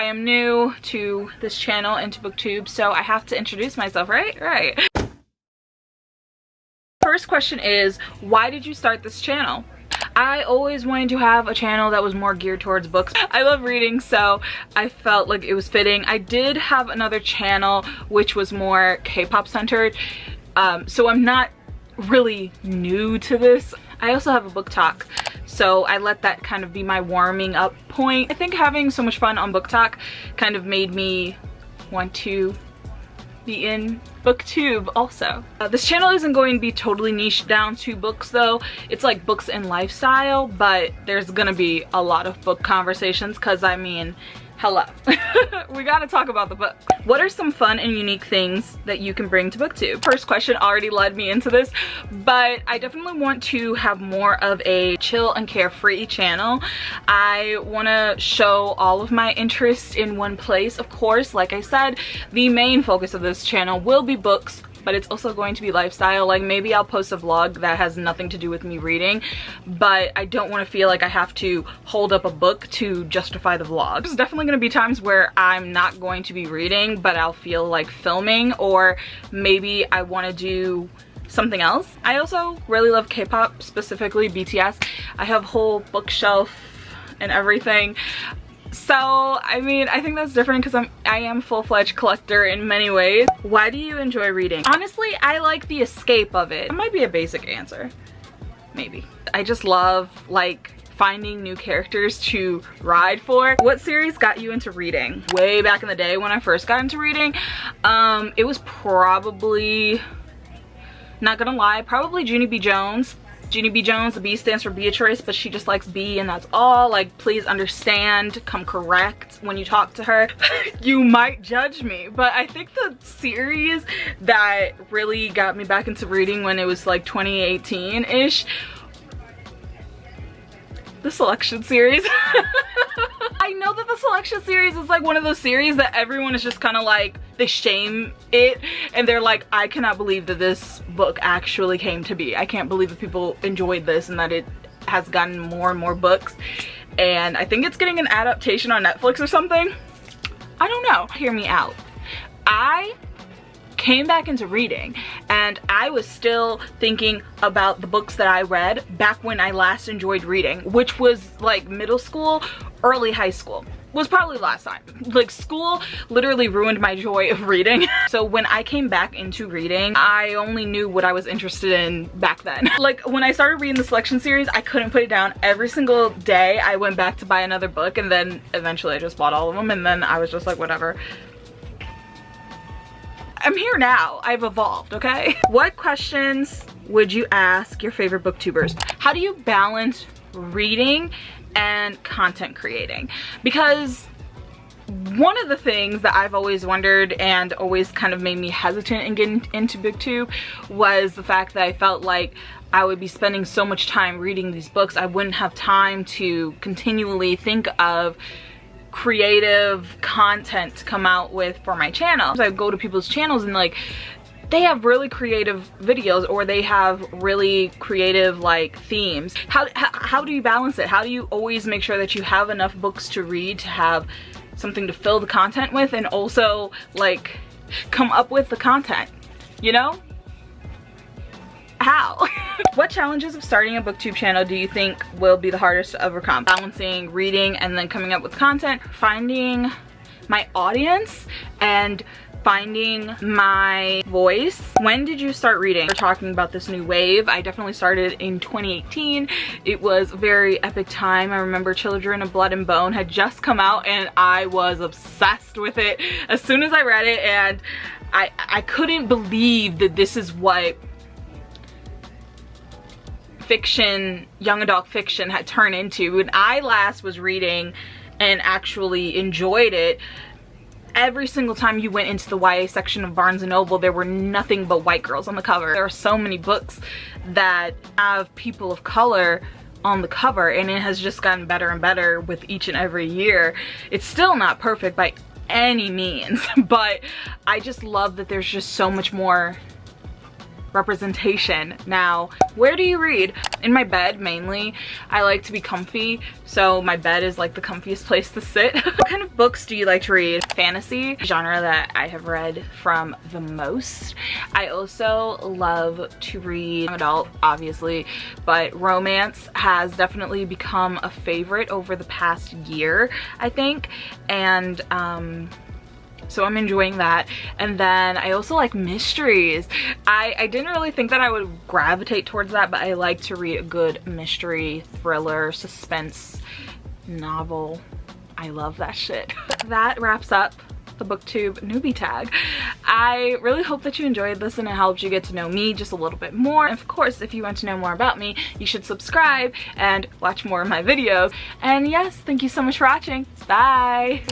am new to this channel and to booktube, so I have to introduce myself, right? Right. First question is, why did you start this channel? I always wanted to have a channel that was more geared towards books. I love reading, so I felt like it was fitting. I did have another channel which was more K-pop centered, so I'm not really new to this. I also have a book talk, so I let that kind of be my warming up point. I think having so much fun on book talk kind of made me want to be in booktube also. This channel isn't going to be totally niched down to books though. It's like books and lifestyle, but there's gonna be a lot of book conversations because I mean, hello. We gotta talk about the book. What are some fun and unique things that you can bring to booktube? First question already led me into this, but I definitely want to have more of a chill and carefree channel. I want to show all of my interests in one place. Of course, like I said, the main focus of this channel will be books, but it's also going to be lifestyle. Like maybe I'll post a vlog that has nothing to do with me reading, but I don't want to feel like I have to hold up a book to justify the vlog. There's definitely going to be times where I'm not going to be reading, but I'll feel like filming, or maybe I want to do something else. I also really love K-pop, specifically BTS. I have a whole bookshelf and everything. So, I mean, I think that's different because I am a full-fledged collector in many ways. Why do you enjoy reading? Honestly, I like the escape of it. That might be a basic answer. Maybe. I just love, like, finding new characters to ride for. What series got you into reading? Way back in the day when I first got into reading, it was probably, not gonna lie, probably Junie B. Jones. Junie B. Jones, the B stands for Beatrice, but she just likes B and that's all. Like, please understand, come correct when you talk to her. You might judge me, but I think the series that really got me back into reading when it was like 2018-ish, the Selection series. I know that the Selection series is like one of those series that everyone is just kind of like, they shame it and they're like, I cannot believe that this book actually came to be. I can't believe that people enjoyed this and that it has gotten more and more books. And I think it's getting an adaptation on Netflix or something. I don't know. Hear me out. I came back into reading and I was still thinking about the books that I read back when I last enjoyed reading, which was like middle school, early high school. Was probably last time. Like, school literally ruined my joy of reading. So when I came back into reading, I only knew what I was interested in back then. Like, when I started reading the Selection series, I couldn't put it down. Every single day I went back to buy another book, and then eventually I just bought all of them, and then I was just like, whatever. I'm here now. I've evolved, okay? What questions would you ask your favorite booktubers? How do you balance reading and content creating? Because one of the things that I've always wondered and always kind of made me hesitant in getting into booktube was the fact that I felt like I would be spending so much time reading these books, I wouldn't have time to continually think of creative content to come out with for my channel. I go to people's channels and like, they have really creative videos, or they have really creative like themes. How do you balance it? How do you always make sure that you have enough books to read to have something to fill the content with, and also like come up with the content, you know? How? What challenges of starting a booktube channel do you think will be the hardest to overcome? Balancing reading and then coming up with content, finding my audience, and finding my voice. When did you start reading? We're talking about this new wave. I definitely started in 2018. It was a very epic time. I remember Children of Blood and Bone had just come out and I was obsessed with it as soon as I read it, and I couldn't believe that this is what fiction, young adult fiction had turned into. When I last was reading and actually enjoyed it, every single time you went into the YA section of Barnes & Noble, there were nothing but white girls on the cover. There are so many books that have people of color on the cover, and it has just gotten better and better with each and every year. It's still not perfect by any means, but I just love that there's just so much more representation. Now, where do you read? In my bed mainly. I like to be comfy, so my bed is like the comfiest place to sit. What kind of books do you like to read? Fantasy, genre that I have read from the most. I also love to read adult, obviously, but romance has definitely become a favorite over the past year, I think, and so I'm enjoying that. And then I also like mysteries. I didn't really think that I would gravitate towards that, but I like to read a good mystery, thriller, suspense novel. I love that shit. That wraps up the BookTube newbie tag. I really hope that you enjoyed this and it helped you get to know me just a little bit more. And of course, if you want to know more about me, you should subscribe and watch more of my videos. And yes, thank you so much for watching. Bye!